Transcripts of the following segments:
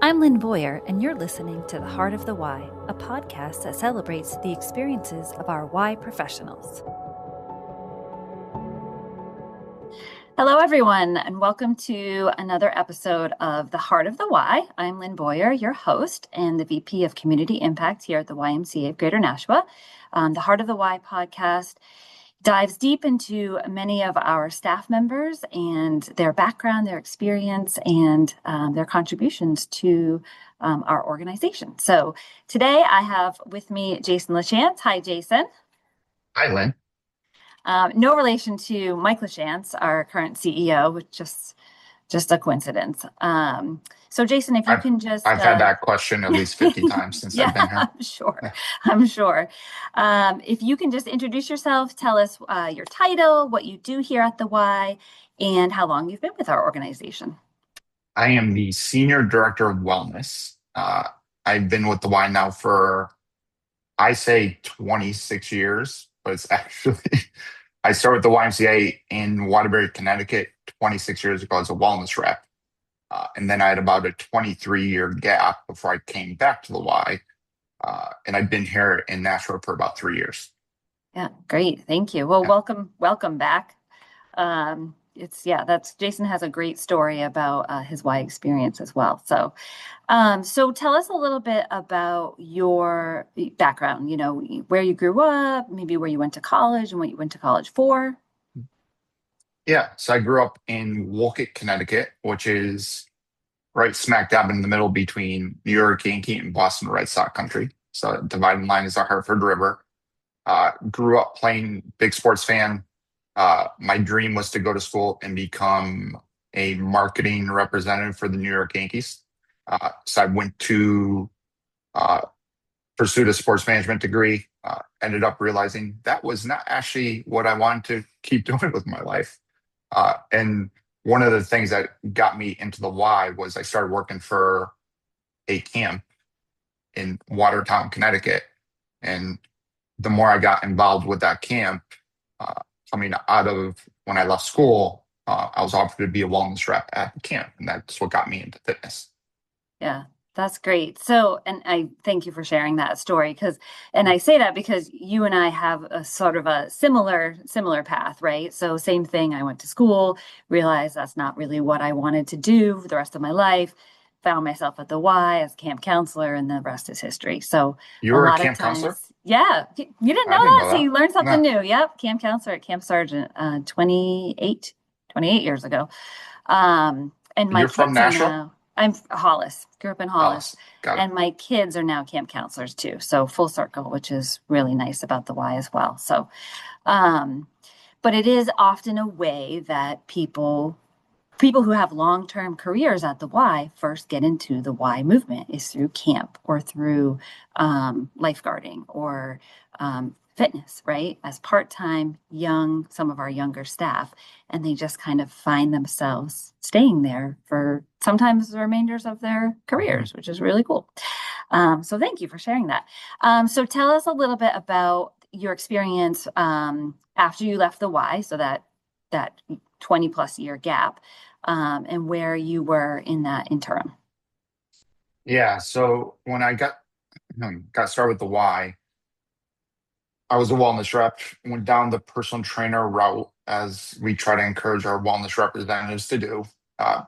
I'm Lynne Boyer, and you're listening to The Heart of the Y, a podcast that celebrates the experiences of our Y professionals. Hello, everyone, and welcome to another episode of The Heart of the Y. I'm Lynne Boyer, your host and the VP of Community Impact here at the YMCA of Greater Nashua. The Heart of the Y podcast dives deep into many of our staff members and their background, their experience, and their contributions to our organization. So today I have with me Jason LaChance. Hi, Jason. Hi, Lynn. No relation to Mike LaChance, our current CEO, which just a coincidence. So Jason, if you I've can just I've had that question at least 50 times since yeah, I've been here. I'm sure. I'm sure. If you can just introduce yourself, tell us your title, what you do here at the Y, and how long you've been with our organization. I am the Senior Director of Wellness. I've been with the Y now for, I say 26 years, but it's actually, I started with the YMCA in Waterbury, Connecticut 26 years ago as a wellness rep. And then I had about a 23-year gap before I came back to the Y. And I've been here in Nashua for about 3 years. Yeah, great. Thank you. Well, Yeah. welcome back. That's Jason has a great story about his Y experience as well. So tell us a little bit about your background, where you grew up, maybe where you went to college and what you went to college for. Yeah. So I grew up in Wolcott, Connecticut, which is right smack dab in the middle between New York Yankee and Boston Red Sox country. So the dividing line is the Hartford River. Grew up playing, big sports fan. My dream was to go to school and become a marketing representative for the New York Yankees. So I went to pursued a sports management degree. Ended up realizing that was not actually what I wanted to keep doing with my life. And one of the things that got me into the Y was I started working for a camp in Watertown, Connecticut. And the more I got involved with that camp, uh, coming out of when I left school, I was offered to be a wellness rep at the camp. And that's what got me into fitness. Yeah, that's great. So, and I thank you for sharing that story and I say that because you and I have a sort of a similar path, right? So same thing. I went to school, realized that's not really what I wanted to do for the rest of my life, found myself at the Y as camp counselor, and the rest is history. So You a were a lot of camp counselor? times, yeah, you didn't I know didn't that, know so that. you learned something No. new. Yep, camp counselor at Camp Sargent, 28 years ago. And my You're from kids are Nashua? now, I'm Hollis, grew up in Hollis, Alice. Got it. and my kids are now camp counselors too. So full circle, which is really nice about the Y as well. Um, but it is often a way that people who have long-term careers at the Y first get into the Y movement is through camp or through lifeguarding or fitness, right? As part-time some of our younger staff, and they just kind of find themselves staying there for sometimes the remainders of their careers, which is really cool. So thank you for sharing that. So tell us a little bit about your experience after you left the Y, so that 20 plus year gap, and where you were in that interim. Yeah. So when I got started with the Y, I was a wellness rep, went down the personal trainer route as we try to encourage our wellness representatives to do.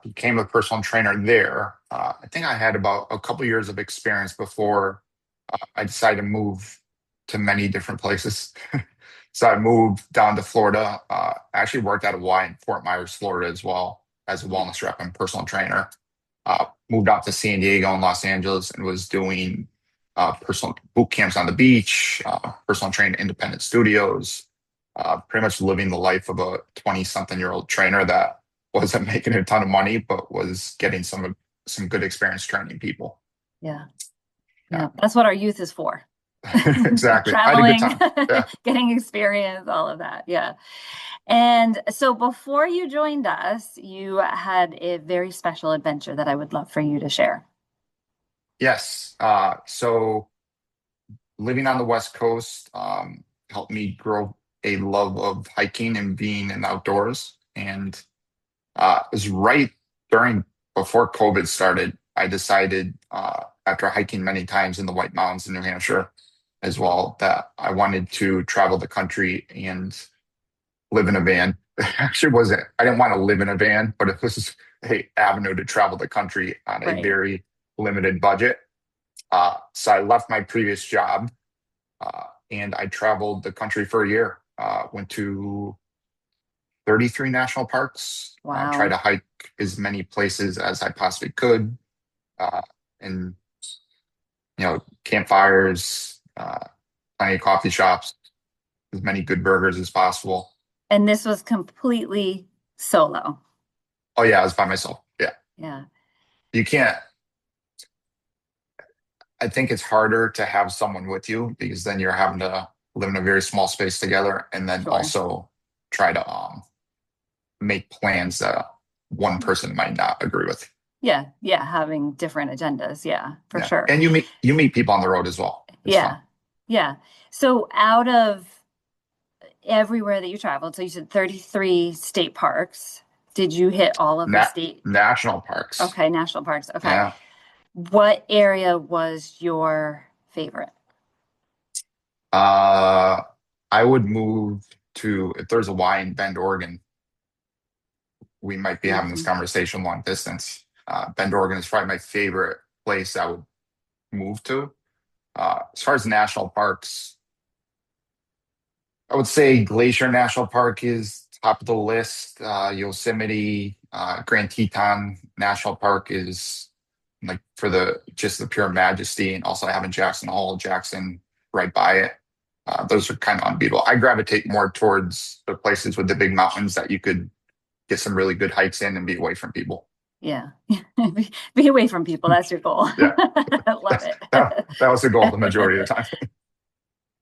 Became a personal trainer there. I think I had about a couple years of experience before I decided to move to many different places. So I moved down to Florida. I actually worked at a Y in Fort Myers, Florida as well as a wellness rep and personal trainer. Moved out to San Diego and Los Angeles and was doing personal boot camps on the beach, personal trained independent studios, pretty much living the life of a 20-something-year-old trainer that wasn't making a ton of money, but was getting some good experience training people. Yeah. Yeah, Yeah. That's what our youth is for. exactly. I had a good Traveling, time. Yeah. getting experience, all of that. Yeah. And so before you joined us, you had a very special adventure that I would love for you to share. Yes. So living on the West Coast helped me grow a love of hiking and being in the outdoors. And it was right during before COVID started. I decided after hiking many times in the White Mountains in New Hampshire as well that I wanted to travel the country and live in a van. Actually wasn't, I didn't want to live in a van, but it was a avenue to travel the country on a Right. very limited budget. So I left my previous job and I traveled the country for a year. Went to 33 national parks, tried Wow. to hike as many places as I possibly could, uh, and campfires, plenty of coffee shops, as many good burgers as possible. And this was completely solo. Oh yeah, I was by myself. Yeah, Yeah, you can't. I think it's harder to have someone with you because then you're having to live in a very small space together, and then sure. also try to make plans that one person might not agree with. Yeah, yeah, having different agendas. Yeah, for Yeah, sure. and you meet people on the road as well. It's fun. Yeah, yeah. So out of everywhere that you traveled, so you said 33 state parks. Did you hit all of the Na state? national parks. Okay, national parks. Okay. Yeah. What area was your favorite? Uh, I would move to if there's a Y in Bend, Oregon. We might be having this Hmm. conversation long distance. Bend, Oregon is probably my favorite place I would move to. As far as national parks, I would say Glacier National Park is top of the list. Yosemite, Grand Teton National Park is like for the just the pure majesty, and also having Jackson Hole, Jackson right by it. Those are kind of unbeatable. I gravitate more towards the places with the big mountains that you could get some really good hikes in and be away from people. Yeah. Be away from people. That's your goal. Yeah, I love that was the goal the majority of the it.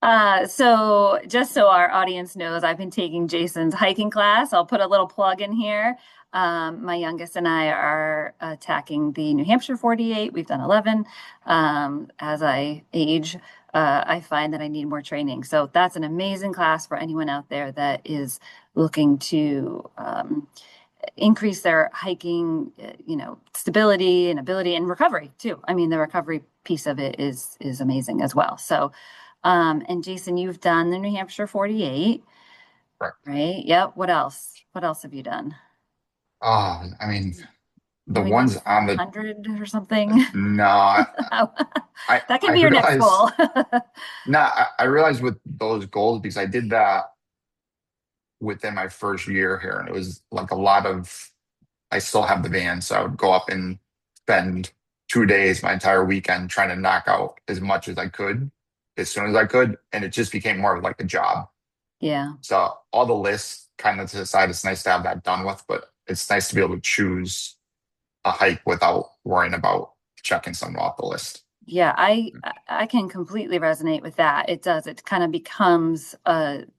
time. So just so our audience knows, I've been taking Jason's hiking class. I'll put a little plug in here. My youngest and I are attacking the New Hampshire 48. We've done 11. As I age, I find that I need more training. So that's an amazing class for anyone out there that is looking to increase their hiking, stability and ability and recovery too. I mean, the recovery piece of it is amazing as well. So, and Jason, you've done the New Hampshire 48, Right. right? Yep. What else? What else have you done? I mean, the Maybe ones on the 100 or something. no, I That can I be your next realize goal. no, I realized with those goals because I did that within my first year here, and it was like a lot of. I still have the van, so I would go up and spend 2 days, my entire weekend, trying to knock out as much as I could as soon as I could, and it just became more of like a job. Yeah. So all the lists kind of to the side, it's nice to have that done with, but it's nice to be able to choose a hike without worrying about checking something off the list. Yeah, I can completely resonate with that. It does. It kind of becomes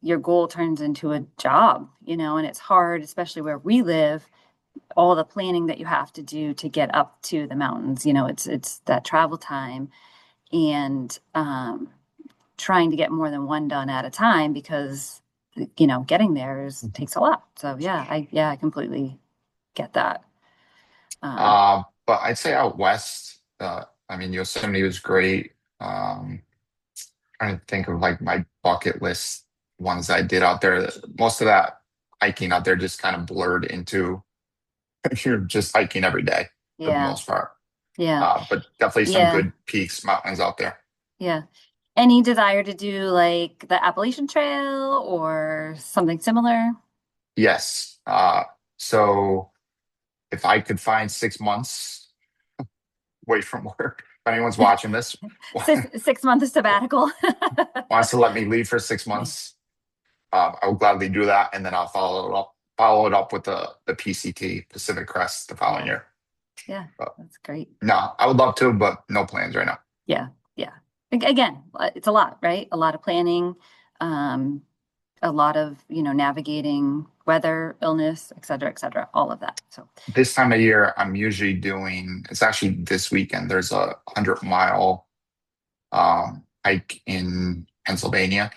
your goal turns into a job, and it's hard, especially where we live, all the planning that you have to do to get up to the mountains. It's that travel time and trying to get more than one done at a time because getting there is takes a lot. So yeah, I completely get that. Um, But I'd say out west, I mean, Yosemite was great. Trying to think of like my bucket list ones I did out there. Most of that hiking out there just kind of blurred into you're just hiking every day for the yeah, most part. yeah, But definitely some yeah, good peaks, mountains out there. yeah. Any desire to do like the Appalachian Trail or something similar? Yes. So if I could find 6 months away from work, if anyone's watching this, 6 month sabbatical. wants to let me leave for 6 months, I will gladly do that, and then I'll follow it up with the PCT Pacific Crest the following Yeah, year. yeah, But that's great. no, I would love to, but no plans right now. Yeah, yeah. Again, it's a lot, right? A lot of planning, um, a lot of, navigating weather, illness, et cetera, all of that. So, This time of year, I'm usually doing. It's actually this weekend. There's a 100-mile hike in Pennsylvania,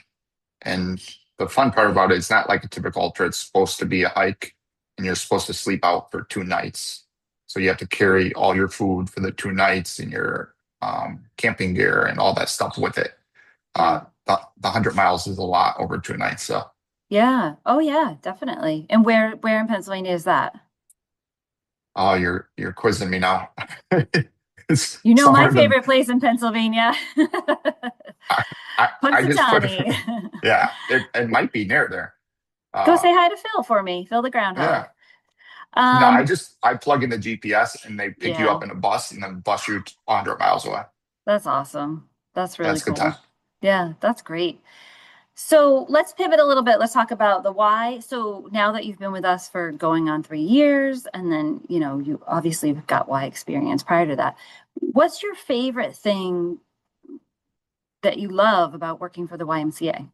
and the fun part about it, it's not like a typical ultra. It's supposed to be a hike, and you're supposed to sleep out for 2 nights. So you have to carry all your food for the 2 nights and your camping gear and all that stuff with it. Yeah. The 100 miles is a lot over 2 nights. So, Yeah. Oh yeah, definitely. And where in Pennsylvania is that? oh, you're quizzing me now. It's You know my somewhere in the. favorite place in Pennsylvania. I just put. Punxsutawney. Yeah, it might be near there. Go Uh, say hi to Phil for me, Phil the groundhog. yeah. No, Um, I plug in the GPS and they pick you yeah, up in a bus and then bus you 100 miles away. that's awesome. That's really That's a good time. cool. Yeah, that's great. So let's pivot a little bit. Let's talk about the why. So now that you've been with us for going on 3 years, and then, you obviously have got why experience prior to that. What's your favorite thing that you love about working for the YMCA?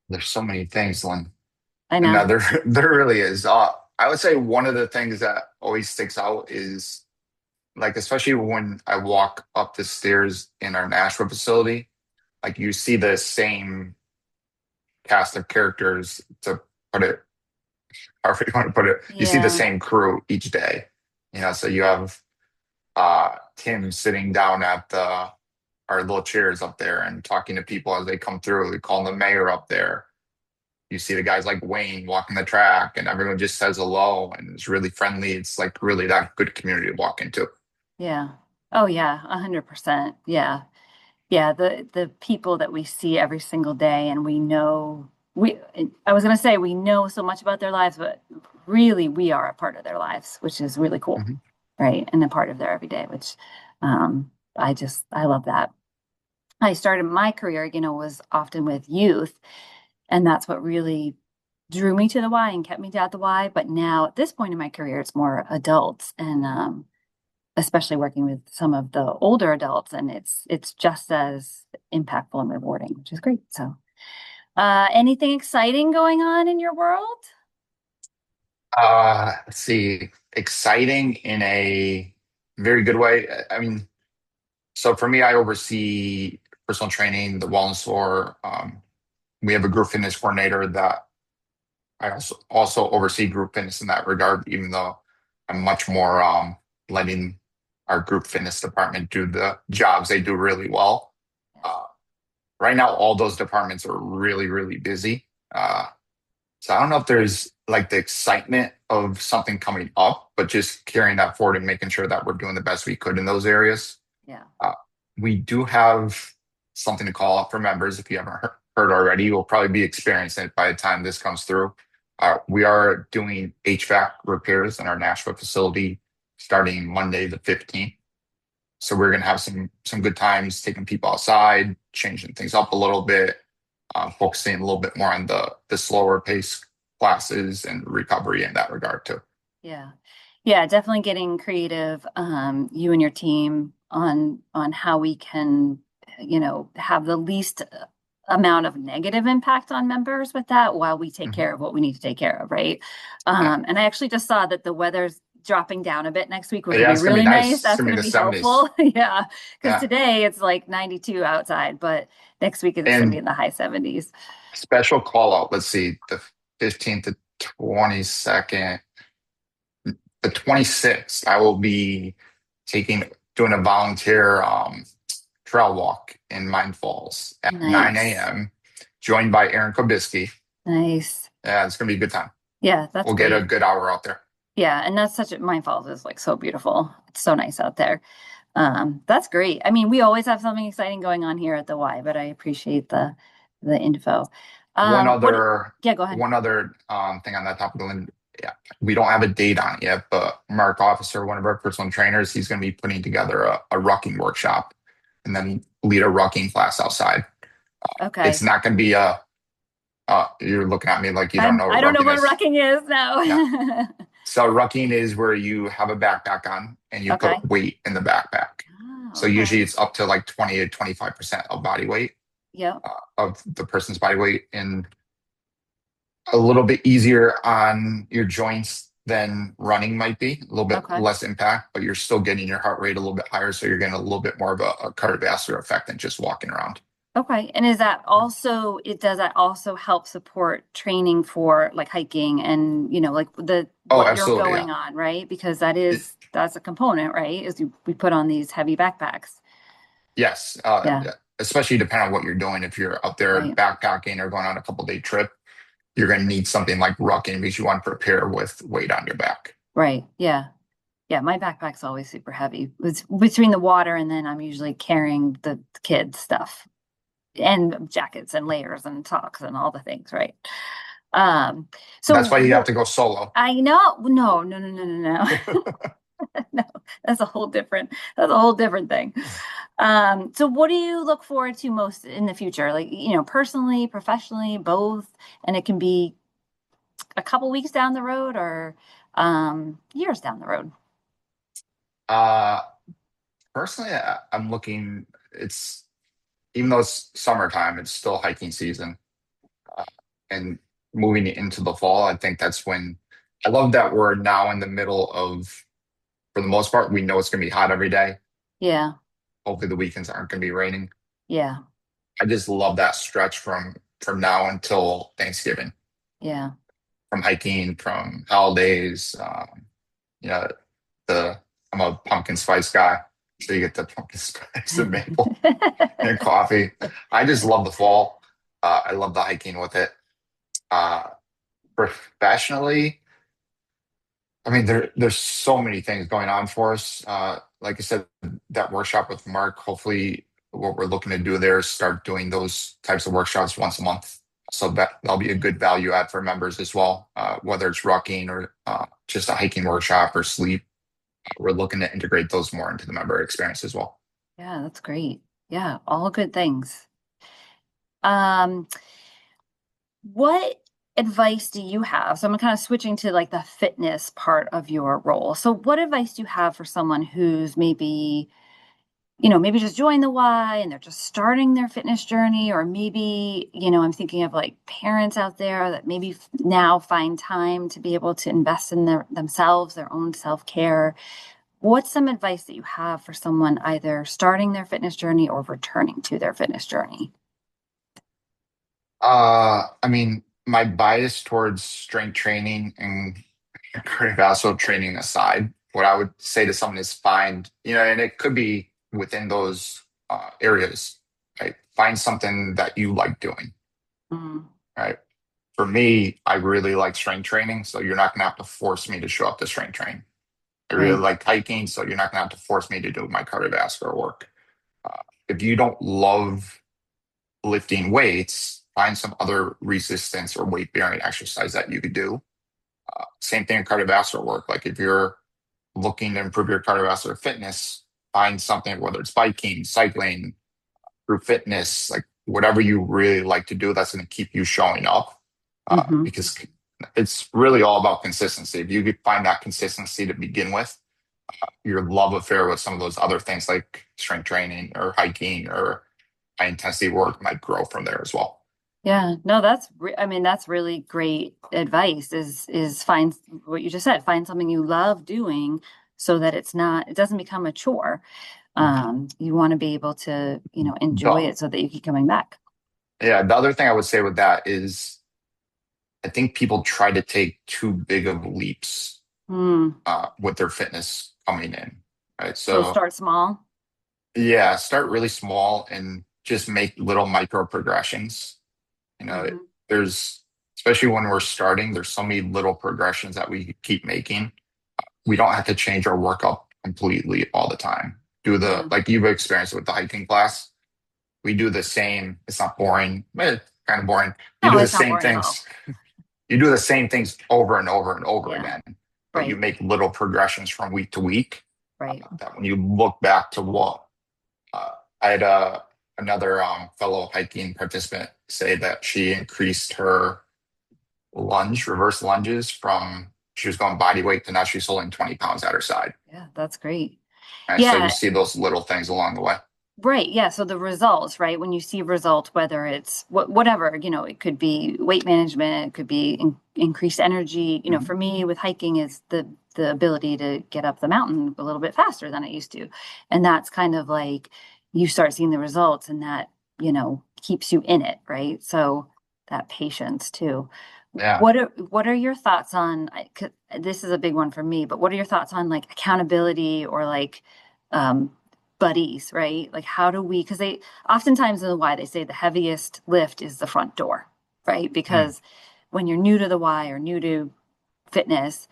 There's so many things, Lynn. I And know. there really is. I would say one of the things that always sticks out is like, especially when I walk up the stairs in our Nashua facility, like you see the same cast of characters, to put it however you want to put it. You see the Yeah. same crew each day. So you have Tim sitting down at our little chairs up there and talking to people as they come through. We call the mayor up there. You see the guys like Wayne walking the track and everyone just says hello and it's really friendly. It's like really that good community to walk into. Yeah. Oh yeah, 100%. Yeah. Yeah, the people that we see every single day and we know we I was going to say we know so much about their lives, but really we are a part of their lives, which is really cool, Mhm. right? And a part of their everyday, which I love that. I started my career, was often with youth, and that's what really drew me to the Y and kept me at the Y. But now at this point in my career, it's more adults and especially working with some of the older adults, and it's just as impactful and rewarding, which is great. So, anything exciting going on in your world? Let's see, exciting in a very good way. I mean, so for me, I oversee personal training, the wellness floor. We have a group fitness coordinator that I also oversee group fitness in that regard, even though I'm much more letting our group fitness department do the jobs they do really well. Uh, right now, all those departments are really, really busy. So I don't know if there's like the excitement of something coming up, but just carrying that forward and making sure that we're doing the best we could in those areas. Yeah. Uh, we do have something to call out for members. If you haven't heard already, you'll probably be experiencing it by the time this comes through. We are doing HVAC repairs in our Nashua facility starting Monday the 15th. So we're going to have some good times taking people outside, changing things up a little bit, focusing a little bit more on the slower pace classes and recovery in that regard too. Yeah. Yeah, definitely getting creative, you and your team on how we can, have the least amount of negative impact on members with that while we take Mhm. care of what we need to take care of, right? Yeah. And I actually just saw that the weather's dropping down a bit next week, which will Yeah, be it's gonna be really nice. nice. It's That's gonna going be to the be 70s. helpful. Yeah, because Yeah. today it's like 92 outside, but next week it's going to be And in the high 70s. special call out, let's see, the 15th to 22nd, the 26th, I will be doing a volunteer trail walk in Mine Falls at 9 Nice. a.m., joined by Aaron Kobisky. Nice. Yeah, it's gonna be a good time. Yeah, that's We'll get a great. good hour out there. Yeah, and that's such a Mine Falls is like so beautiful. It's so nice out there. That's great. I mean, we always have something exciting going on here at the Y, but I appreciate the info. One What other yeah, go ahead. one other thing on that topic, Lynn, yeah, we don't have a date on it yet, but Mark Officer, one of our personal trainers, he's going to be putting together a rucking workshop and then lead a rucking class outside. It's Okay. not going to be you're looking at me like you don't know I what don't know rucking what is. rucking is Yeah. now. So rucking is where you have a backpack on and you Okay. put weight in the backpack. Oh, So usually okay. it's up to like 20 to 25% of body weight, Yep. of the person's body weight. And a little bit easier on your joints than running might be, a little bit Okay. less impact, but you're still getting your heart rate a little bit higher. So you're getting a little bit more of a cardiovascular effect than just walking around. Okay. And is that also, does that also help support training for like hiking and, like Oh, what you're absolutely, yeah. going on, right? Because It, that's a component, right? We put on these heavy backpacks. yes, Yeah. especially depending on what you're doing. If you're up there Right. backpacking or going on a couple day trip, you're going to need something like rucking because you want to prepare with weight on your back. Right. Yeah. Yeah. My backpack's always super heavy. It's between the water and then I'm usually carrying the kids' stuff and jackets and layers and socks and all the things, right? Um, so That's why you have what to go solo. I know, no, no, no, no, no, no. No, that's a whole different thing. So what do you look forward to most in the future? Like, personally, professionally, both, and it can be a couple weeks down the road or years down the road. Uh, Personally, I'm looking, even though it's summertime, it's still hiking season. Uh, and moving into the fall, I think that's when I love that we're now in the middle of, for the most part, we know it's going to be hot every day. Yeah, Hopefully the weekends aren't going to be raining. yeah, I just love that stretch from now until Thanksgiving, yeah. from hiking, from holidays. You know, the I'm a pumpkin spice guy, so you get the pumpkin spice and maple and coffee. I just love the fall. I love the hiking with it. Uh, Professionally, I mean, there's so many things going on for us. Like I said, that workshop with Mark, hopefully what we're looking to do there is start doing those types of workshops once a month. So that'll be a good value add for members as well, whether it's rocking or just a hiking workshop or sleep. We're looking to integrate those more into the member experience as well. Yeah, that's great. Yeah, all good things. Um, What advice do you have? So I'm kind of switching to like the fitness part of your role. So what advice do you have for someone who's maybe just joined the Y and they're just starting their fitness journey, or maybe, I'm thinking of like parents out there that maybe now find time to be able to invest in themselves, their own self-care. What's some advice that you have for someone either starting their fitness journey or returning to their fitness journey? I mean, my bias towards strength training and cardiovascular training aside, what I would say to someone is find, and it could be within those areas, right? Find something that you like doing, Mm, right? For me, I really like strength training, so you're not going to have to force me to show up to strength training. I really right. like hiking, so you're not going to have to force me to do my cardiovascular work. If you don't love lifting weights, find some other resistance or weight bearing exercise that you could do. Same thing in cardiovascular work. Like if you're looking to improve your cardiovascular fitness, find something, whether it's biking, cycling, group fitness, like whatever you really like to do, that's going to keep you showing up. Hmm. Because it's really all about consistency. If you could find that consistency to begin with, your love affair with some of those other things like strength training or hiking or high intensity work might grow from there as well. Yeah, no, I mean, that's really great advice is find what you just said, find something you love doing so that it doesn't become a chore. You want to be able to, enjoy The, it so that you keep coming back. yeah, the other thing I would say with that is I think people try to take too big of leaps Hmm. with their fitness coming in, right? So So start small. yeah, start really small and just make little micro progressions. You know, Hmm. there's especially when we're starting, there's so many little progressions that we keep making. We don't have to change our workup completely all the time. Do the Yeah. like you've experienced with the hiking class. We do the same. It's not boring, but it's kind of boring. You No, do the it's not same boring at all. things. You do the same things over and over and over Yeah. again, but you Right. make little progressions from week to week. Right. That when you look back to what uh, I had another fellow hiking participant say that she increased her reverse lunges from she was going body weight to now she's holding 20 pounds at her side. Yeah, that's great. And so you Yeah. see those little things along the way. Right. Yeah. So the results, right? When you see results, whether it's whatever, it could be weight management, it could be increased energy. For Mhm. me with hiking is the ability to get up the mountain a little bit faster than I used to. And that's kind of like you start seeing the results and that keeps you in it, right? So that patience too. Yeah. What are your thoughts on, this is a big one for me, but what are your thoughts on like accountability or like um buddies, right? Like how do we, because they oftentimes in the Y they say the heaviest lift is the front door, right? Mm. Because when you're new to the Y or new to fitness,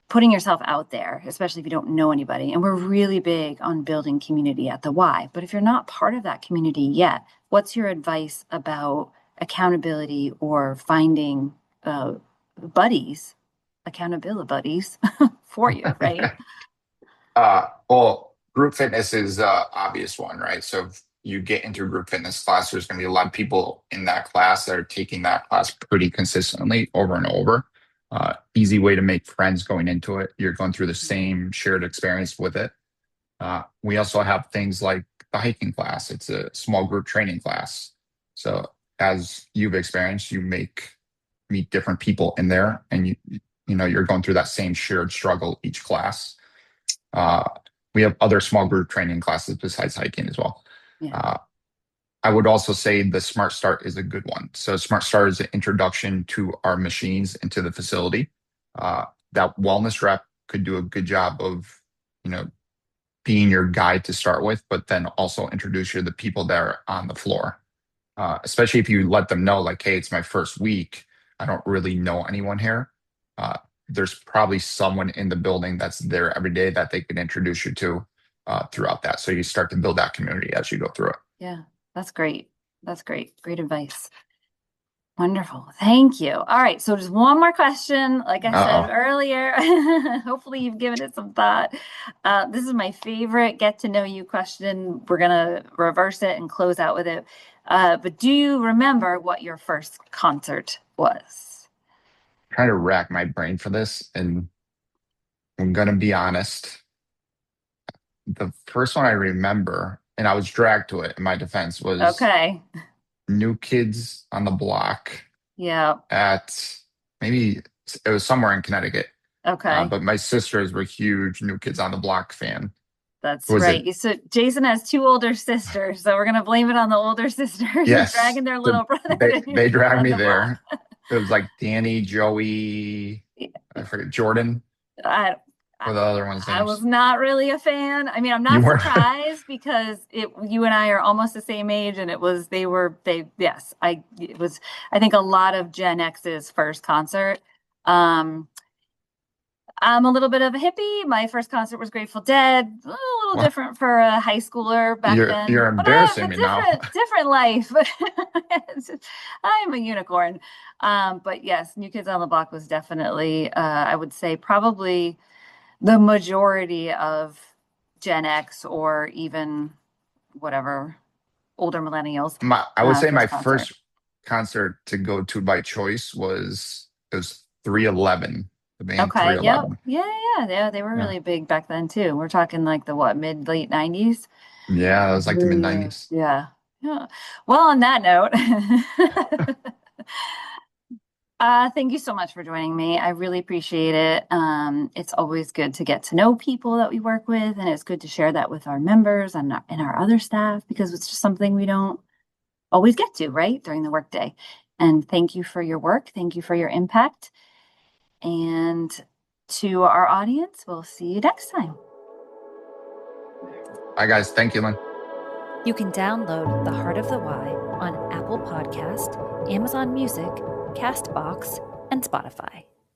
putting yourself out there, especially if you don't know anybody. And we're really big on building community at the Y. But if you're not part of that community yet, what's your advice about accountability or finding buddies, accountability buddies for you, right? Well, group fitness is obvious one, right? So if you get into a group fitness class, there's going to be a lot of people in that class that are taking that class pretty consistently over and over. Easy way to make friends going into it. You're going through the same shared experience with it. We also have things like the hiking class. It's a small group training class. So as you've experienced, meet different people in there, and you're going through that same shared struggle each class. Uh, we have other small group training classes besides hiking as well. Yeah. Uh, I would also say the Smart Start is a good one. So Smart Start is an introduction to our machines into the facility. Uh, that wellness rep could do a good job of, you know, being your guide to start with, but then also introduce you to the people that are on the floor. Especially if you let them know, like, hey, it's my first week. I don't really know anyone here. Uh, there's probably someone in the building that's there every day that they can introduce you to throughout that. So you start to build that community as you go through it. Yeah, that's great. That's great. Great advice. Wonderful. Thank you. All right. So just one more question. Like I said Uh-oh. earlier, hopefully you've given it some thought. This is my favorite get to know you question. We're going to reverse it and close out with it. But do you remember what your first concert was? Trying to rack my brain for this, and I'm gonna be honest. The first one I remember, and I was dragged to it in my defense, was Okay. New Kids on the Block Yeah. at maybe it was somewhere in Connecticut. Okay. But my sisters were huge New Kids on the Block fan. That's Was it? right. So Jason has two older sisters, so we're gonna blame it on the older sisters Yes. dragging their So little brother they to New they Kids dragged on me the Block. there. It was like Danny, Joey, I forget Jordan. I, I What are the other ones' I was names? not really a fan. I mean, I'm You not weren't. surprised because you and I are almost the same age, and yes, it was, I think a lot of Gen X's first concert. Um, I'm a little bit of a hippie. My first concert was Grateful Dead. A little Well, different for a high schooler back you're then, but I have embarrassing a me now. different life. I'm a unicorn. But yes, New Kids on the Block was definitely, I would say, probably the majority of Gen X or even whatever older millennials I would say my first concert. first concert to go to by choice was 311, the band Okay. Yep. 311. Yeah. Yeah. Yeah. They were Yeah. really big back then too. We're talking like the what, mid late 90s. Yeah, that was like the mid Yeah. 90s. Yeah. Yeah. Well, on that note, thank you so much for joining me. I really appreciate it. It's always good to get to know people that we work with, and it's good to share that with our members and our other staff because it's just something we don't always get to, right, during the workday. And thank you for your work. Thank you for your impact. And to our audience, we'll see you next time. Hi, guys. Thank you, Lynn. You can download The Heart of the Y on Apple Podcast, Amazon Music, Castbox, and Spotify.